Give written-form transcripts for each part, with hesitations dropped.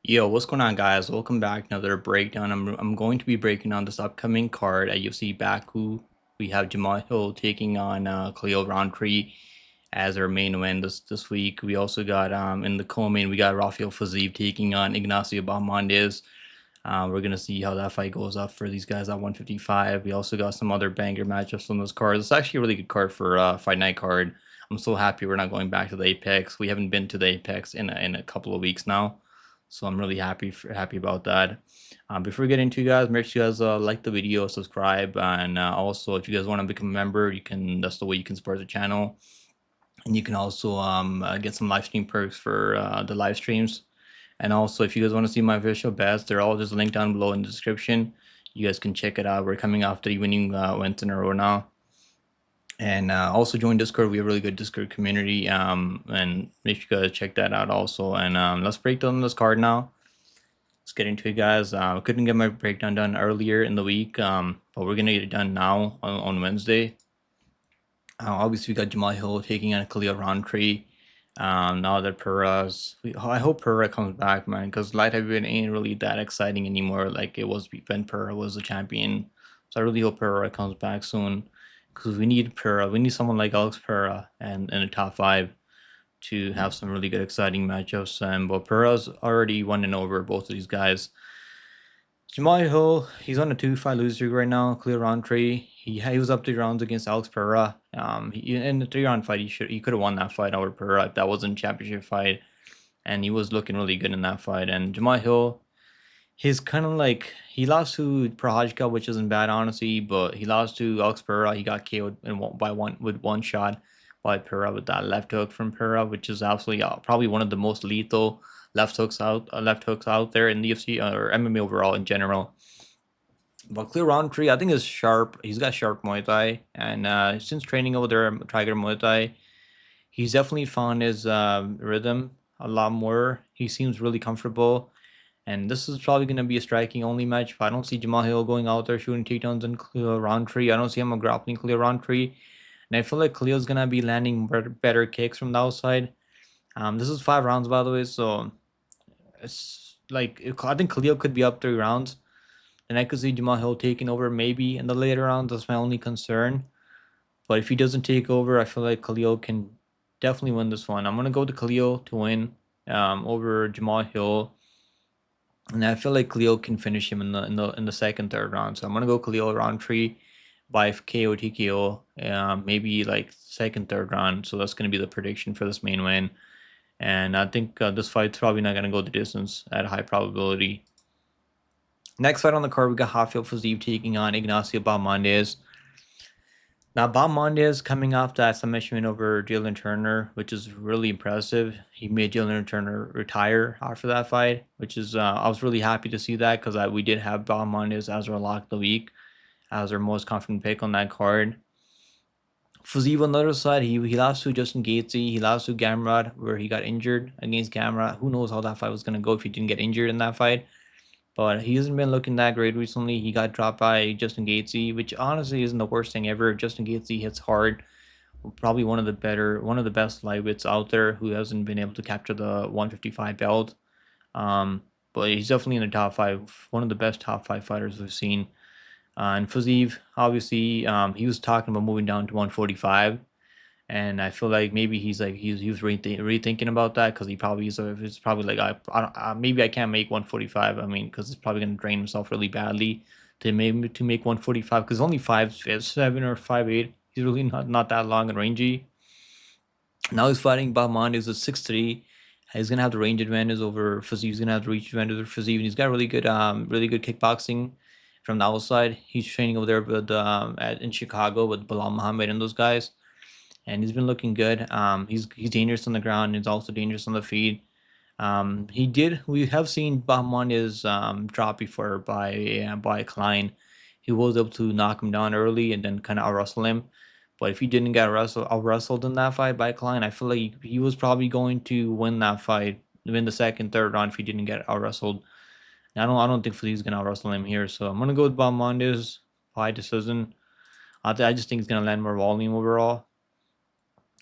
Yo, what's going on, guys? Welcome back. Another breakdown. I'm going to be breaking down this upcoming card at UFC Baku. We have Jamal Hill taking on Khalil Rountree as our main event this week. We also got in the co-main we got Rafael Fiziev taking on Ignacio Bahamondes. We're gonna see how that fight goes up for these guys at 155. We also got some other banger matchups on this card. It's actually a really good card for fight night card. I'm so happy we're not going back to the Apex. We haven't been to the Apex in a couple of weeks now, so I'm really happy about that. Before we get into you guys, make sure you guys like the video, subscribe, and also if you guys want to become a member, you can. That's the way you can support the channel, and you can also get some live stream perks for the live streams. And also, if you guys want to see my official bets, they're all just linked down below in the description. You guys can check it out. We're coming off 3 winning wins in a row now. And also join Discord. We have a really good Discord community. And make sure you guys check that out also. And let's break down this card now. Let's get into it, guys. I couldn't get my breakdown done earlier in the week, but we're gonna get it done now on Wednesday. Obviously, we got Jamal Hill taking on Khalil Rountree. Now that I hope Pereira comes back, man, because light heavyweight ain't really that exciting anymore like it was when Pereira was the champion. So I really hope Pereira comes back soon, because we need Pereira. We need someone like Alex Pereira and in the top five to have some really good, exciting matchups. But Pereira's already won and over both of these guys. Jamal Hill, he's on a 2-5 losing streak right now. Clear Rountree. He was up 3 rounds against Alex Pereira. In the 3-round fight, he could have won that fight over Pereira if that wasn't a championship fight, and he was looking really good in that fight. And Jamal Hill, he's kind of like he lost to Prohajka, which isn't bad honestly, but he lost to Alex Pereira. He got KO'd with one shot by Pereira with that left hook from Pereira, which is absolutely probably one of the most lethal left hooks out there in the UFC or MMA overall in general. But Clear Roundtree, I think is sharp. He's got sharp Muay Thai, and since training over there at Tiger Muay Thai, he's definitely found his rhythm a lot more. He seems really comfortable, and this is probably going to be a striking only match. But I don't see Jamal Hill going out there shooting takedowns in Clear Roundtree. I don't see him grappling Clear Roundtree, and I feel like Khalil's gonna be landing better kicks from the outside. This is 5 rounds, by the way, so it's like I think Khalil could be up 3 rounds, and I could see Jamal Hill taking over maybe in the later rounds. That's my only concern. But if he doesn't take over, I feel like Khalil can definitely win this one. I'm gonna go to Khalil to win over Jamal Hill, and I feel like Khalil can finish him in the second, third round. So I'm gonna go Khalil Roundtree by KO TKO, maybe like second, third round. So that's gonna be the prediction for this main win. And I think this fight's probably not gonna go the distance at a high probability. Next fight on the card, we got Rafael Fiziev taking on Ignacio Bahamondes. Now, Bahamondes coming off that submission win over Jalen Turner, which is really impressive. He made Jalen Turner retire after that fight, which is I was really happy to see that, because we did have Bahamondes as our lock of the week, as our most confident pick on that card. Fiziev on the other side, he lost to Justin Gaethje. He lost to Gamrot, where he got injured against Gamrot. Who knows how that fight was going to go if he didn't get injured in that fight. But he hasn't been looking that great recently. He got dropped by Justin Gaethje, which honestly isn't the worst thing ever. Justin Gaethje hits hard. Probably one of the best lightweights out there who hasn't been able to capture the 155 belt. But he's definitely in the top five, one of the best top five fighters we've seen. And Fiziev, obviously, he was talking about moving down to 145. And I feel like maybe he was rethinking about that, because it's probably like maybe I can't make 145. I mean, because it's probably gonna drain himself really badly to make 145, because only 5'7" or 5'8". He's really not that long and rangy. Now he's fighting Bahamondes at 6'3". He's gonna have the range advantage over Fiziev. He's gonna have the reach advantage over Fiziev, and he's got really good kickboxing from the outside. He's training over there with in Chicago with Bilal Muhammad and those guys, and he's been looking good. He's dangerous on the ground. He's also dangerous on the feet. We have seen Bahamondes drop before by Klein. He was able to knock him down early and then kind of out-wrestle him. But if he didn't get out-wrestled in that fight by Klein, I feel like he was probably going to win that fight, win the second, third round if he didn't get out-wrestled. I don't think Fizie's gonna out-wrestle him here, so I'm gonna go with Bahamondes by decision. I just think he's gonna land more volume overall,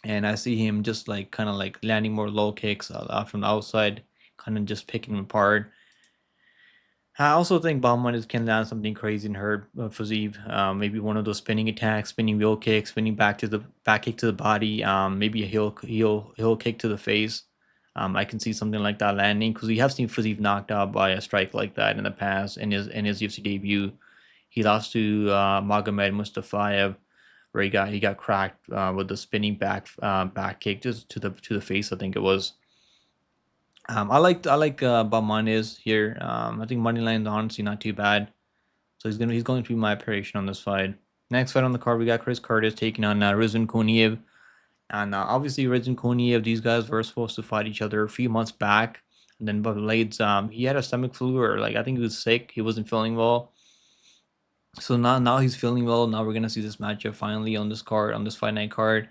and I see him just like kind of like landing more low kicks from the outside. kind of just picking him apart. I also think Bahamondes can land something crazy and hurt Fiziev. Maybe one of those spinning attacks, spinning wheel kick, spinning back kick to the body. Maybe a heel kick to the face. I can see something like that landing because we have seen Fiziev knocked out by a strike like that in the past in his UFC debut. He lost to Magomed Mustafayev, where he got cracked with the spinning back kick just to the face. I think it was. I like Bahamondes here. I think money line's honestly not too bad. So he's going to be my prediction on this fight. Next fight on the card, we got Chris Curtis taking on Rizvan Kuniev. And obviously, Rizvan Kuniev, these guys were supposed to fight each other a few months back. And then Blaydes, he had a stomach flu, or like I think he was sick. He wasn't feeling well. So now he's feeling well. Now we're gonna see this matchup finally on this card, on this fight night card.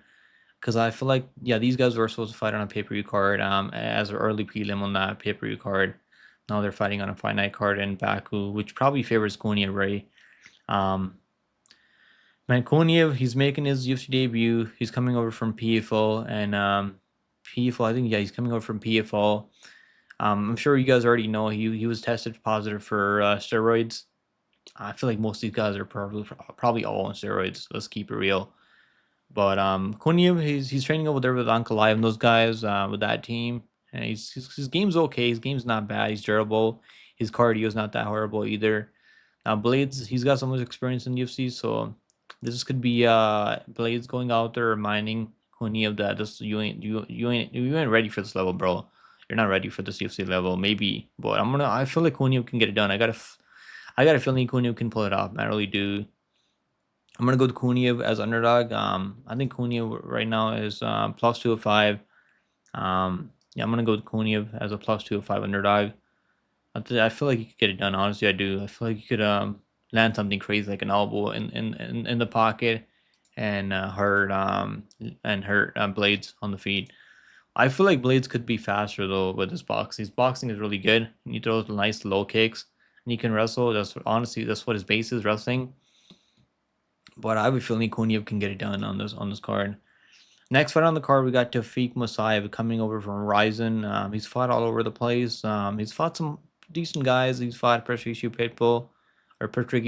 Because I feel like, yeah, these guys were supposed to fight on a pay-per-view card as an early prelim on that pay-per-view card. Now they're fighting on a fight night card in Baku, which probably favors Kuniev, right? Um, Man, Kuniev, he's making his UFC debut. He's coming over from PFL, and PFL, I think, yeah, he's coming over from PFL. I'm sure you guys already know he was tested positive for steroids. I feel like most of these guys are probably all on steroids. Let's keep it real. But Kuniev, he's training over there with Ankalaev and those guys with that team. And his game's okay. His game's not bad. He's durable. His cardio's not that horrible either. Now Blaydes, he's got so much experience in UFC, so this could be Blaydes going out there reminding Kuniev that this you ain't ready for this level, bro. You're not ready for this UFC level, maybe. But I feel like Kuniev can get it done. I got a feeling Kuniev can pull it off. I really do. I'm gonna go with Kuniev as underdog. I think Kuniev right now is plus 205. Yeah, I'm gonna go with Kuniev as a plus 205 underdog. I feel like he could get it done. Honestly, I do. I feel like he could land something crazy like an elbow in the pocket and hurt Blaydes on the feet. I feel like Blaydes could be faster though with his boxing. His boxing is really good. He throws nice low kicks and he can wrestle. That's what his base is, wrestling. But I have a feeling Kuniev can get it done on this card. Next fight on the card, we got Tafik Musayev coming over from Ryzen. He's fought all over the place. He's fought some decent guys. He's fought Patricky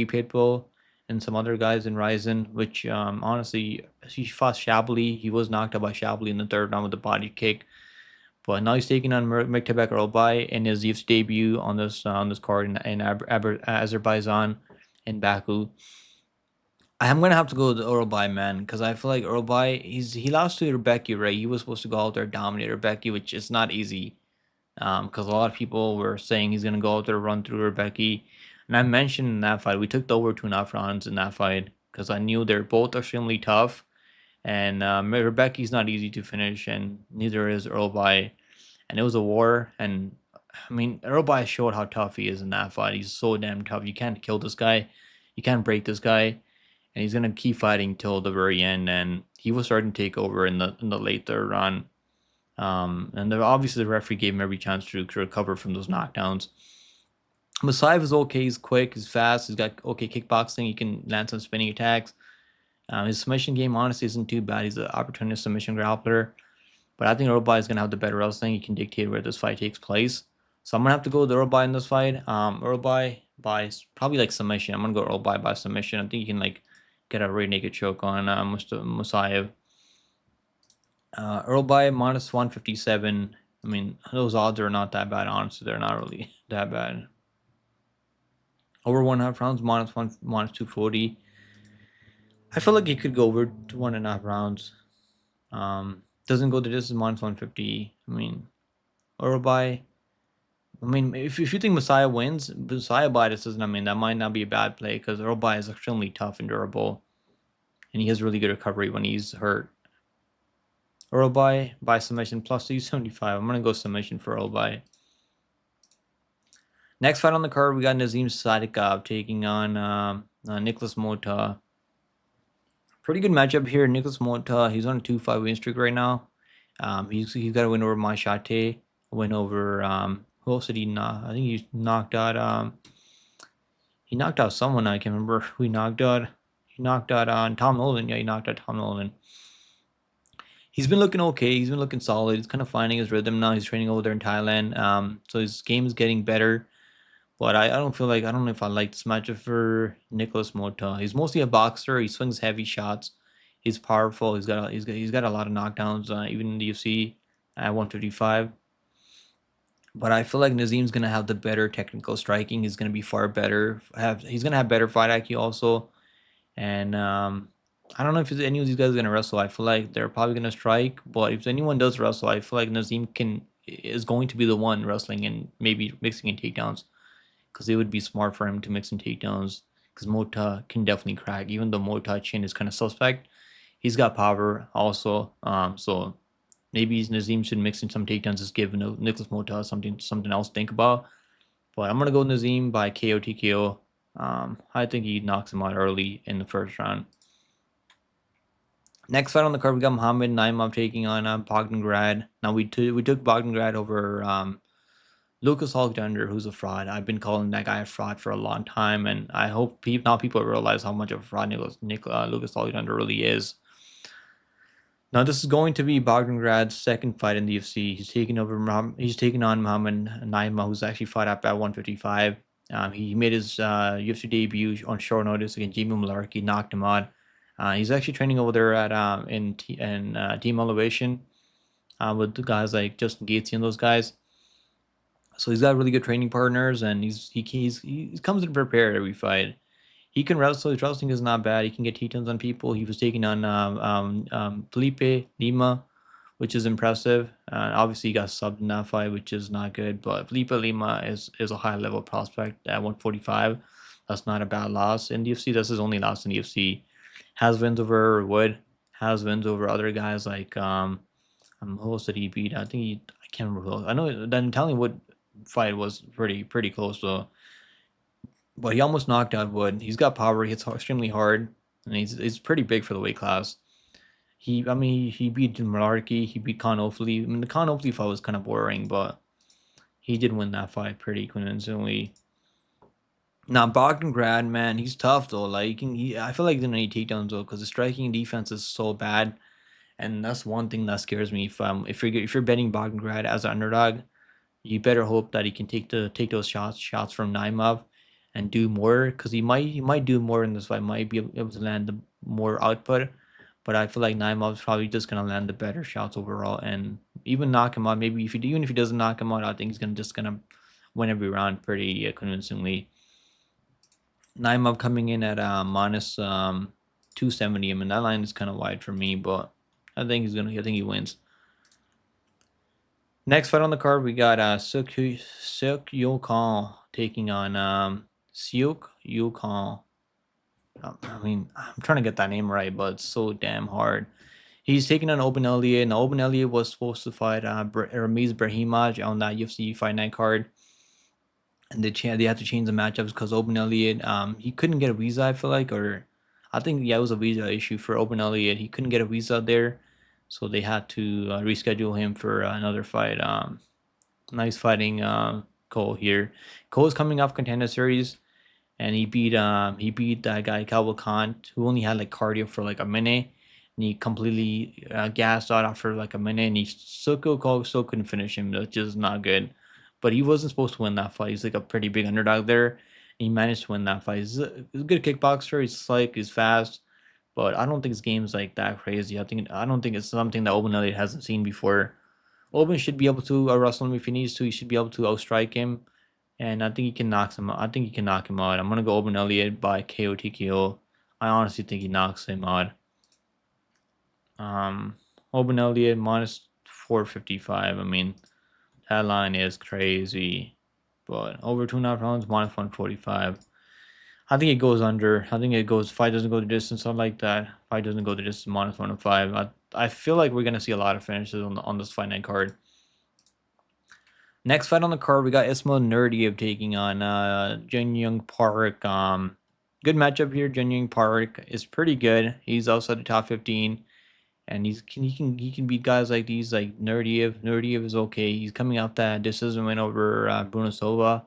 Pitbull, and some other guys in Ryzen, which honestly, he fought Shabley. He was knocked out by Shabley in the third round with a body kick. But now he's taking on Mektabek Orolbai in his UFC debut on this card in Azerbaijan in Baku. I'm gonna have to go with Orolbai, man, because I feel like Orolbai, he lost to Rebecca, right? He was supposed to go out there dominate Rebecca, which is not easy. Because a lot of people were saying he's gonna go out there run through Rebecca, and I mentioned in that fight we took the over 2.5 rounds in that fight because I knew they're both extremely tough, and Rebecca's not easy to finish, and neither is Orolbai, and it was a war. And I mean, Orolbai showed how tough he is in that fight. He's so damn tough. You can't kill this guy, you can't break this guy. And he's gonna keep fighting till the very end. And he was starting to take over in the late third round. And obviously the referee gave him every chance to recover from those knockdowns. Musayev is okay. He's quick. He's fast. He's got okay kickboxing. He can land some spinning attacks. His submission game honestly isn't too bad. He's an opportunist submission grappler. But I think Orolbai is gonna have the better wrestling. He can dictate where this fight takes place. So I'm gonna have to go with Orolbai in this fight. Orolbai by probably like submission. I'm gonna go Orolbai by submission. I think he can like get a rear naked choke on Musayev. Orolbai minus 157. I mean, those odds are not that bad, honestly. They're not really that bad. Over 1.5 rounds, minus 240. I feel like he could go over to 1.5 rounds. Doesn't go the distance, minus 150. I mean, Orolbai. I mean, if you think Musayev wins, Musayev by decision, I mean, that might not be a bad play because Orolbai is extremely tough and durable. And he has really good recovery when he's hurt. Orolbai by submission plus 275. I'm going to go submission for Orolbai. Next fight on the card, we got Nazim Sadykhov taking on Nicholas Motta. Pretty good matchup here. Nicholas Motta, he's on a 2-5 win streak right now. He's got a win over Maishate, a win over who else did he knock? I think he knocked out someone. I can't remember who he knocked out. He knocked out Tom Nolan. Yeah, he knocked out Tom Nolan. He's been looking okay. He's been looking solid. He's kind of finding his rhythm now. He's training over there in Thailand. So his game is getting better. But I don't feel like I don't know if I like this matchup for Nicholas Motta. He's mostly a boxer. He swings heavy shots. He's powerful. He's got a lot of knockdowns, even in the UFC at 155. But I feel like Nazim's gonna have the better technical striking. He's gonna be far better. He's gonna have better fight IQ also. And I don't know if any of these guys are gonna wrestle. I feel like they're probably gonna strike. But if anyone does wrestle, I feel like Nazim is going to be the one wrestling and maybe mixing in takedowns, because it would be smart for him to mix in takedowns. Because Motta can definitely crack, even though Motta chin is kind of suspect. He's got power also. So maybe Nazim should mix in some takedowns, just give Nicholas Motta something else to think about. But I'm gonna go Nazim by KO TKO. I think he knocks him out early in the first round. Next fight on the card, we got Muhammad Naimov taking on Grad. Now we took Grad over Lucas Alexander, who's a fraud. I've been calling that guy a fraud for a long time, and I hope people realize how much of a fraud Lucas Alexander really is. Now this is going to be Grad's second fight in the UFC. He's taking on Muhammad Naimov, who's actually fought up at 155. He made his UFC debut on short notice against Jimmy Malarkey, knocked him out. He's actually training over there at Team Elevation with the guys like Justin Gaethje and those guys. So he's got really good training partners, and he comes in prepared every fight. He can wrestle. His wrestling is not bad. He can get takedowns on people. He was taking on Felipe Lima, which is impressive. Obviously, he got subbed in that fight, which is not good. But Felipe Lima is a high level prospect at 145. That's not a bad loss in the UFC. That's his only loss in the UFC. Has wins over Wood. Has wins over other guys like who else did he beat? I can't remember who else. I know that Italian Wood fight was pretty close though. But he almost knocked out Wood. He's got power. He hits extremely hard, and he's pretty big for the weight class. He beat Malarkey. He beat Con Ofli. I mean, the Con Ofli fight was kind of boring, but he did win that fight pretty convincingly. Now Grad, man, he's tough though. Like I feel like he's gonna need takedowns though, because the striking defense is so bad, and that's one thing that scares me. If you're betting Grad as an underdog, you better hope that he can take those shots from Naimov and do more, because he might do more in this fight, might be able to land the more output. But I feel like Naimov's probably just gonna land the better shots overall, and even knock him out. Maybe even if he doesn't knock him out, I think he's gonna win every round pretty convincingly. Naimov coming in at minus 270. I mean, that line is kind of wide for me, but I think he wins. Next fight on the card, we got Syguła taking on Syguła. I mean, I'm trying to get that name right, but it's so damn hard. He's taking on Open Elliott. Now, Open Elliott was supposed to fight Ramiz Brahimaj on that UFC Fight Night card, and they had to change the matchups because Open Elliott, he couldn't get a visa. I feel like, or I think it was a visa issue for Open Elliott. He couldn't get a visa there, so they had to reschedule him for another fight. Nice fighting Cole here. Cole's coming off Contender Series, and he beat that guy Calvin Khan, who only had like cardio for like a minute, and he completely gassed out after like a minute, and he still couldn't finish him. That's just not good. But he wasn't supposed to win that fight. He's like a pretty big underdog there, and he managed to win that fight. He's a good kickboxer. He's slick. He's fast. But I don't think his game's like that crazy. I don't think it's something that Open Elliott hasn't seen before. Open should be able to wrestle him if he needs to. He should be able to outstrike him, and I think he can knock him out. I'm gonna go Open Elliott by KO TKO. I honestly think he knocks him out. Open Elliott minus 455. I mean, that line is crazy, but over 2.5 rounds minus 145. I think it goes under. I think it goes. Fight doesn't go the distance. Something like that. Fight doesn't go the distance. Minus 105. I feel like we're gonna see a lot of finishes on this fight night card. Next fight on the card, we got Ismail Naurdiev taking on Jin Young Park. Good matchup here. Jin Young Park is pretty good. He's outside the top 15, and he can beat guys like these, like Naurdiev. Naurdiev is okay. He's coming off that decision win over Bruno Silva.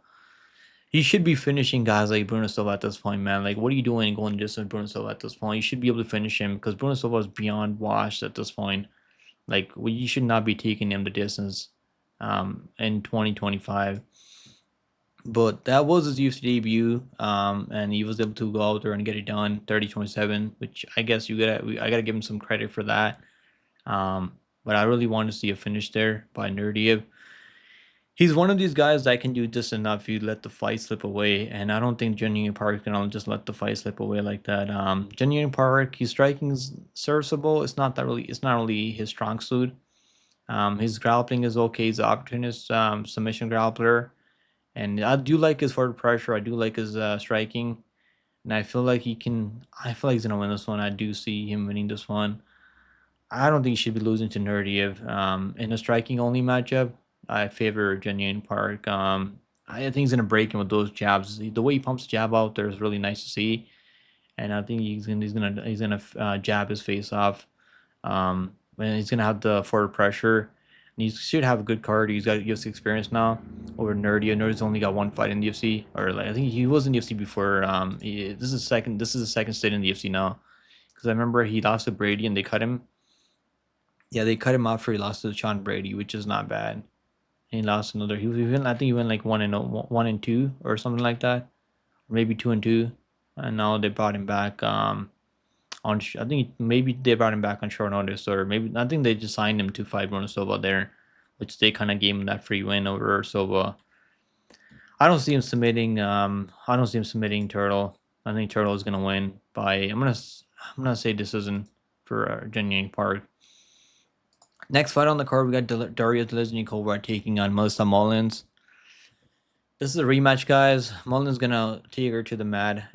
He should be finishing guys like Bruno Silva at this point, man. Like, what are you doing going just with Bruno Silva at this point? You should be able to finish him, because Bruno Silva is beyond washed at this point. Like, you should not be taking him the distance in 2025. But that was his UFC debut, and he was able to go out there and get it done, 30-27, which I guess I gotta give him some credit for that. But I really want to see a finish there by Naurdiev. He's one of these guys that can do just enough if you let the fight slip away, and I don't think Jun Park can just let the fight slip away like that. Jun Park, his striking is serviceable. It's not really his strong suit. His grappling is okay. He's an opportunist submission grappler, and I do like his forward pressure. I do like his striking, and I feel like he's gonna win this one. I do see him winning this one. I don't think he should be losing to Naurdiev. In a striking only matchup, I favor Jun Park. I think he's gonna break him with those jabs. The way he pumps the jab out there is really nice to see, and I think he's gonna jab his face off. And he's gonna have the forward pressure. And he should have a good card. He's got UFC experience now over Naurdiev. Naurdiev's only got one fight in the UFC, or like I think he was in the UFC before. This is the second stint in the UFC now, because I remember he lost to Brady and they cut him. Yeah, they cut him off for he lost to Sean Brady, which is not bad. And he lost another. I think he went like 1-2 or something like that, or maybe 2-2. And now they brought him back. I think maybe they brought him back on short notice, or maybe I think they just signed him to fight Bruno Silva there, which they kind of gave him that free win over Silva. I don't see him submitting. Turtle. I think Turtle is gonna win by. I'm gonna say decision for Jun Park. Next fight on the card, we got Daria Zheleznyakova taking on Mullins. This is a rematch, guys. Mullins gonna take her to the mat.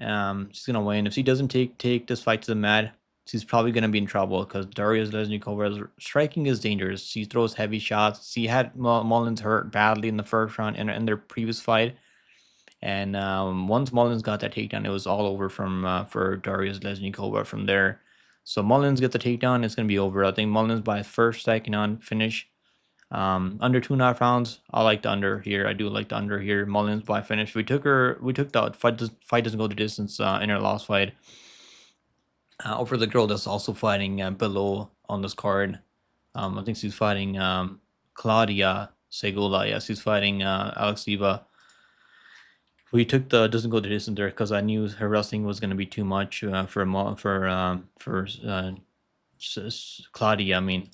She's gonna win. If she doesn't take this fight to the mat, she's probably gonna be in trouble because Daria Zheleznyakova striking is dangerous. She throws heavy shots. She had Mullins hurt badly in the first round in their previous fight, and once Mullins got that takedown, it was all over for Daria Zheleznyakova from there. So Mullins get the takedown, it's gonna be over. I think Mullins by first, second on finish. Under 2.5 rounds. I like the under here. I do like the under here. Mullins by finish. We took the fight doesn't go the distance in her last fight. Over the girl that's also fighting below on this card. I think she's fighting Claudia Syguła. Yeah, she's fighting Alekseeva. We took the doesn't go the distance there because I knew her wrestling was going to be too much for Claudia. I mean,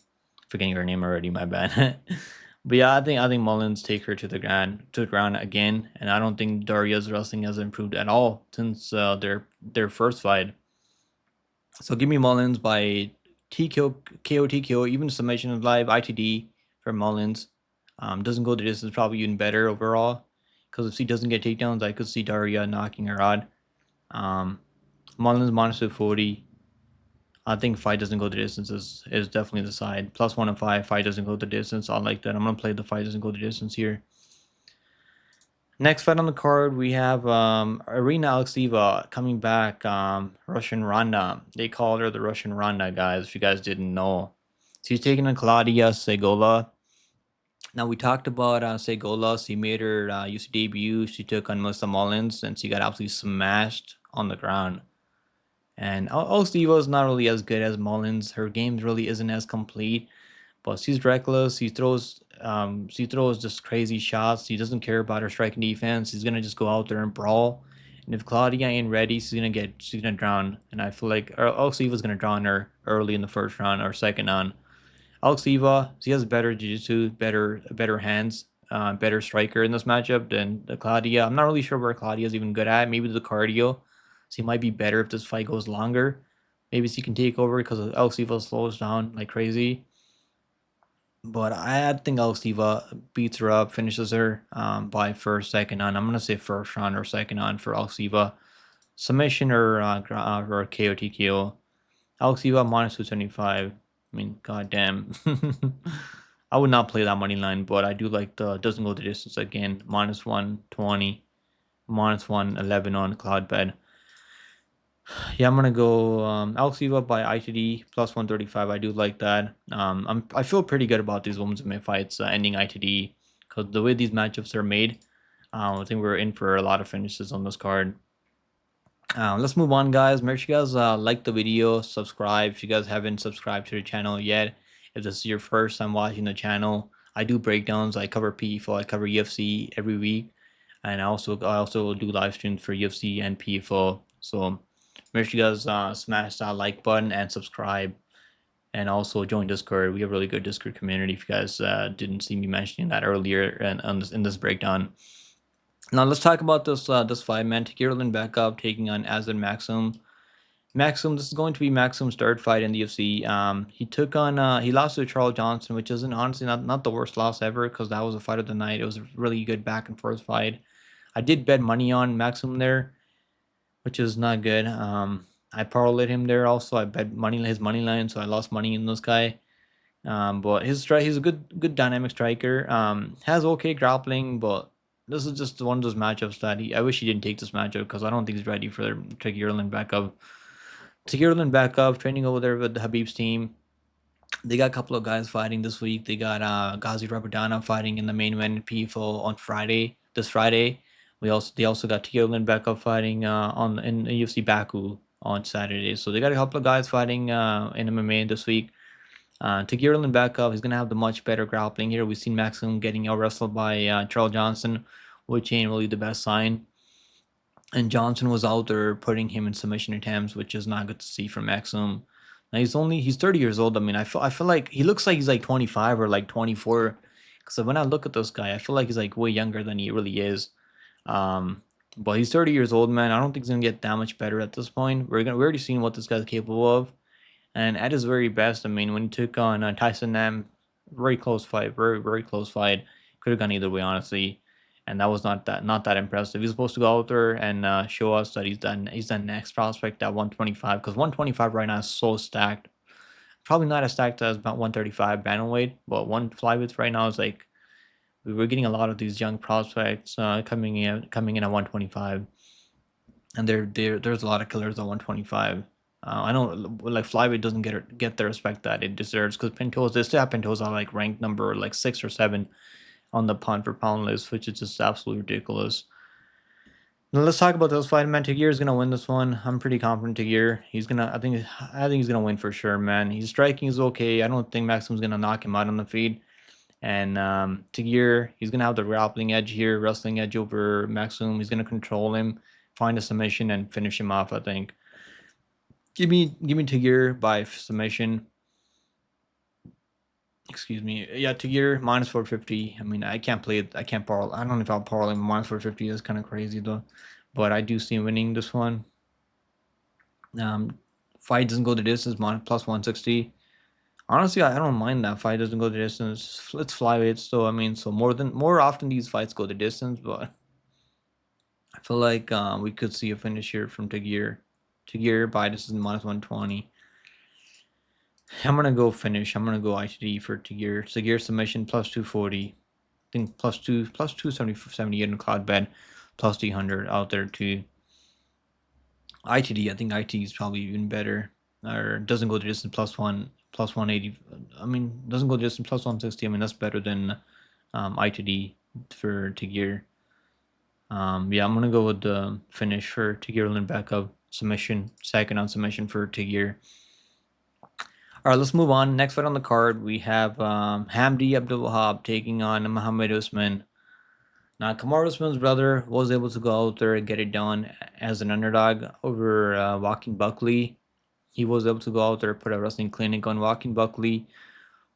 forgetting her name already, my bad. But yeah, I think Mullins take her to the ground again, and I don't think Daria's wrestling has improved at all since their first fight. So give me Mullins by TKO, TKO, even submission live ITD for Mullins. Doesn't go the distance, probably even better overall. Because if she doesn't get takedowns, I could see Daria knocking her out. Mullins minus 240. I think fight doesn't go the distance is definitely the side. Plus 105, fight doesn't go the distance. I like that. I'm going to play the fight doesn't go the distance here. Next fight on the card, we have Arina Alekseeva coming back. Russian Ronda. They called her the Russian Ronda, guys, if you guys didn't know. She's taking on Claudia Syguła. Now, we talked about Syguła. She made her UFC debut. She took on Melissa Mullins, and she got absolutely smashed on the ground. And Alekseeva is not really as good as Mullins. Her game really isn't as complete, but she's reckless. She throws just crazy shots. She doesn't care about her striking defense. She's gonna just go out there and brawl. And if Claudia ain't ready, she's gonna drown. And I feel like Alekseeva's gonna drown her early in the first round or second round. Alekseeva, she has better jiu-jitsu, better hands, better striker in this matchup than Claudia. I'm not really sure where Claudia's even good at. Maybe the cardio. She might be better if this fight goes longer. Maybe she can take over because Alekseeva slows down like crazy. But I think Alekseeva beats her up, finishes her by first, second on. I'm going to say first round or second on for Alekseeva. Submission or KO TKO. Alekseeva minus 275. I mean, goddamn. I would not play that money line, but I do like the doesn't go the distance again. Minus 120, minus 111 on Cloudbed. Yeah, I'm gonna go Alekseeva by ITD plus 135. I do like that. I feel pretty good about these women's MMA fights ending ITD because the way these matchups are made, I think we're in for a lot of finishes on this card. Let's move on, guys. Make sure you guys like the video, subscribe if you guys haven't subscribed to the channel yet, If this is your first time watching the channel, I do breakdowns. I cover PFL, I cover UFC every week, and I also do live streams for UFC and PFL. So make sure you guys smash that like button and subscribe, and also join Discord. We have a really good Discord community. If you guys didn't see me mentioning that earlier in this breakdown. Now let's talk about this fight, man. Takir back up taking on Azad Maksum. Maksum, this is going to be Maksum's third fight in the UFC. He lost to Charles Johnson, which isn't honestly not the worst loss ever, because that was a fight of the night. It was a really good back and forth fight. I did bet money on Maksum there, which is not good. I parlayed him there also. I bet his money line, so I lost money in this guy. But he's a good dynamic striker. Has okay grappling, but this is just one of those matchups that I wish he didn't take this matchup, because I don't think he's ready for Takir back up. Takir back up, training over there with the Habib's team. They got a couple of guys fighting this week. They got Ghazi Rabadana fighting in the main event PFL on this Friday. They also got Takir back up fighting in UFC Baku on Saturday. So they got a couple of guys fighting in MMA this week. Takir back up. He's gonna have the much better grappling here. We've seen Maksum getting out wrestled by Charles Johnson, which ain't really the best sign. And Johnson was out there putting him in submission attempts, which is not good to see from Maksum. Now he's 30 years old. I mean, I feel like he looks like he's like 25 or like 24. Because when I look at this guy, I feel like he's like way younger than he really is. But he's 30 years old, man. I don't think he's gonna get that much better at this point. We're already seen what this guy's capable of, and at his very best, I mean, when he took on Tyson Nam, very close fight, very close fight. Could have gone either way, honestly, and that was not that impressive. He's supposed to go out there and show us that he's the next prospect at 125, because 125 right now is so stacked. Probably not as stacked as about 135 bantamweight, but one flyweight right now is like, we're getting a lot of these young prospects coming in at 125, and there's a lot of killers at 125. I know, like, flyweight doesn't get the respect that it deserves, because they still have Pentosa like ranked number like 6 or 7 on the pound for pound list, which is just absolutely ridiculous. Now let's talk about this fight, man. Takir is gonna win this one. I'm pretty confident Takir. I think he's gonna win for sure, man. His striking is okay. I don't think Maksum's gonna knock him out on the feet. And Takir, he's gonna have the grappling edge here, wrestling edge over Maksum. He's gonna control him, find a submission, and finish him off, I think. Give me Takir by submission. Excuse me. Yeah, Takir minus 450. I mean, I can't play it. I can't parlay. I don't know if I'll parlay minus 450. That's kind of crazy though. But I do see him winning this one. Fight doesn't go the distance, plus 160. Honestly, I don't mind that fight doesn't go the distance. It's flyweight, so I mean, so more often these fights go the distance, but I feel like we could see a finish here from Takir. Takir by this is minus 120. I'm gonna go finish. I'm gonna go ITD for Takir. Takir submission plus 240. I think plus 270 in cloud bed, plus 300 out there too. ITD, I think ITD is probably even better. Or doesn't go the distance, plus 180. I mean, doesn't go the distance, plus 160. I mean, that's better than ITD for Takir. Yeah, I'm gonna go with the finish for Takir back up submission, second on submission for Takir. All right, let's move on. Next fight on the card, we have Hamdi Abdelwahab taking on Muhammad Usman. Now, Kamaru Usman's brother was able to go out there and get it done as an underdog over Joaquin Buckley. He was able to go out there and put a wrestling clinic on Joaquin Buckley,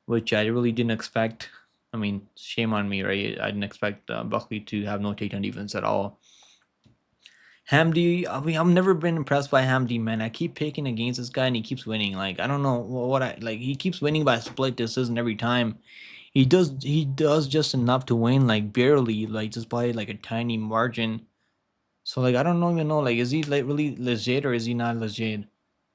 which I really didn't expect. I mean, shame on me, right? I didn't expect Buckley to have no takedown defense at all. Hamdi, I mean, I've never been impressed by Hamdi, man. I keep picking against this guy and he keeps winning. Like, I don't know he keeps winning by a split decision every time. He does just enough to win, like barely, like just by like a tiny margin. So like, I don't even know, like, is he like really legit or is he not legit?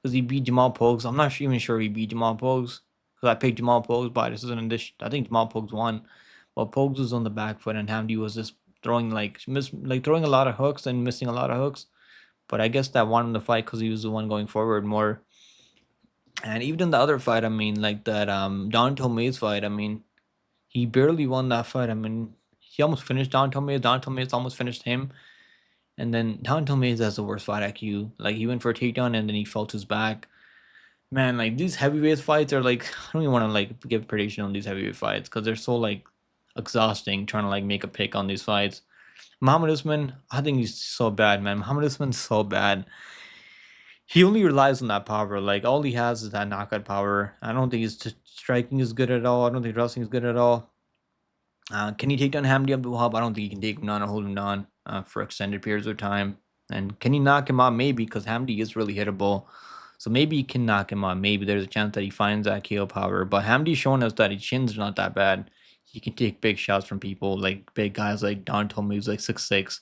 Because he beat Jamal Pogues. I'm not even sure he beat Jamal Pogues, because I picked Jamal Pogues by decision in this. I think Jamal Pogues won, but Pogues was on the back foot and Hamdi was just throwing throwing a lot of hooks and missing a lot of hooks. But I guess that won the fight because he was the one going forward more. And even in the other fight, I mean, like that Don Tomei's fight, I mean, he barely won that fight. I mean, he almost finished Don Tomei. Don Tomei's almost finished him. And then Don Tomei has the worst fight IQ. Like, he went for a takedown and then he fell to his back. Man, like these heavyweight fights are like I don't even want to like give prediction on these heavyweight fights because they're so like exhausting trying to like make a pick on these fights. Muhammad Usman, I think he's so bad, man. Muhammad Usman's so bad. He only relies on that power. Like all he has is that knockout power. I don't think his striking is good at all. I don't think wrestling is good at all. Can he take down Hamdi Abdelwahab? I don't think he can take him down or hold him down for extended periods of time. And can he knock him out? Maybe, because Hamdi is really hittable. So maybe he can knock him out. Maybe there's a chance that he finds that KO power. But Hamdi's shown us that his chin's not that bad. He can take big shots from people, like big guys like Don told me he's like 6'6".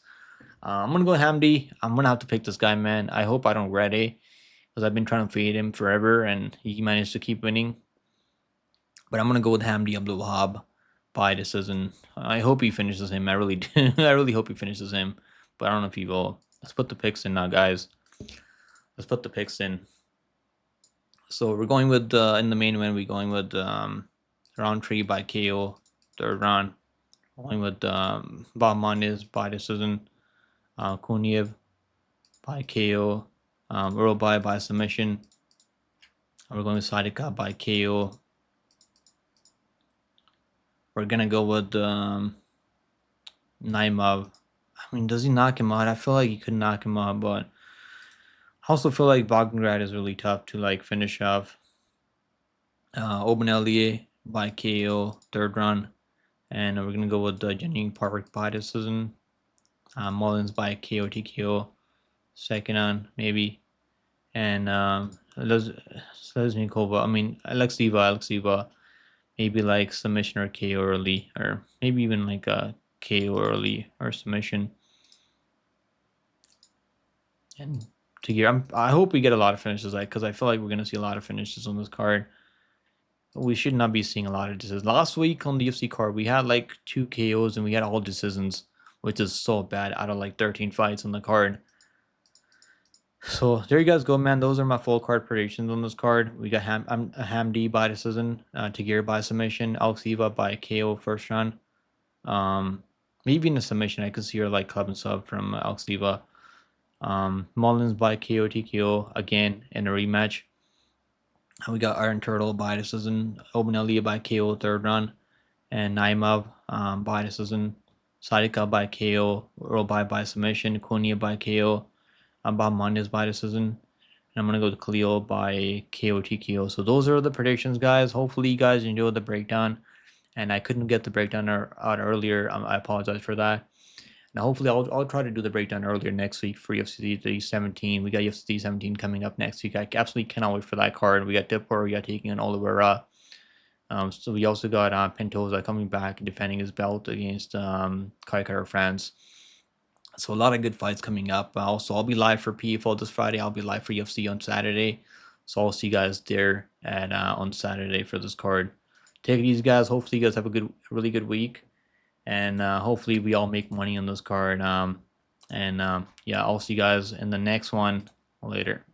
I'm going to go Hamdi. I'm going to have to pick this guy, man. I hope I don't regret it, because I've been trying to fade him forever, and he managed to keep winning. But I'm going to go with Hamdi Abdelwahab by decision. I hope he finishes him. I really do. I really hope he finishes him. But I don't know if he will. Let's put the picks in now, guys. Let's put the picks in. So we're going with, in the main event, we're going with Rountree by KO, third round. Going with Bahamondes by decision. Kuniev by KO. Orolbai by submission. We're going with Sadykhov by KO. We're gonna go with Naimov. I mean, does he knock him out? I feel like he could knock him out, but I also feel like Grad is really tough to like finish off. Elliott by KO, third round. And we're gonna go with Janine Park by decision. Mullins by KO TKO, second round maybe. And Zheleznyakova. I mean, Alekseeva. Maybe like submission or KO early, or maybe even like a KO early or submission. And to gear, I hope we get a lot of finishes, like, because I feel like we're gonna see a lot of finishes on this card. We should not be seeing a lot of decisions. Last week on the UFC card, we had like 2 KOs and we had all decisions, which is so bad out of like 13 fights on the card. So there you guys go, man. Those are my full card predictions on this card. We got Hamdi by decision, Tagir by submission, Alekseeva by KO first round. Maybe in a submission, I could see her like club and sub from Alekseeva. Mullins by KO TKO again in a rematch. We got Iron Turtle by decision, Elliott by KO third round, and Naimov by decision, Sadykhov by KO, Orolbai by submission, Kuniev by KO. Bahamondes by decision, and I'm gonna go to Khalil by KO TKO. So those are the predictions, guys. Hopefully you guys enjoyed the breakdown, and I couldn't get the breakdown out earlier. I apologize for that. Now hopefully I'll try to do the breakdown earlier next week for UFC 17. We got UFC 17 coming up next week. I absolutely cannot wait for that card. We got Dipper, we got taking on Oliveira. So we also got Pentosa coming back and defending his belt against Kai France. So a lot of good fights coming up. Also, I'll be live for PFL this Friday. I'll be live for UFC on Saturday. So I'll see you guys there at on Saturday for this card. Take it easy, guys. Hopefully, you guys have a really good week, and hopefully, we all make money on this card. Yeah, I'll see you guys in the next one later.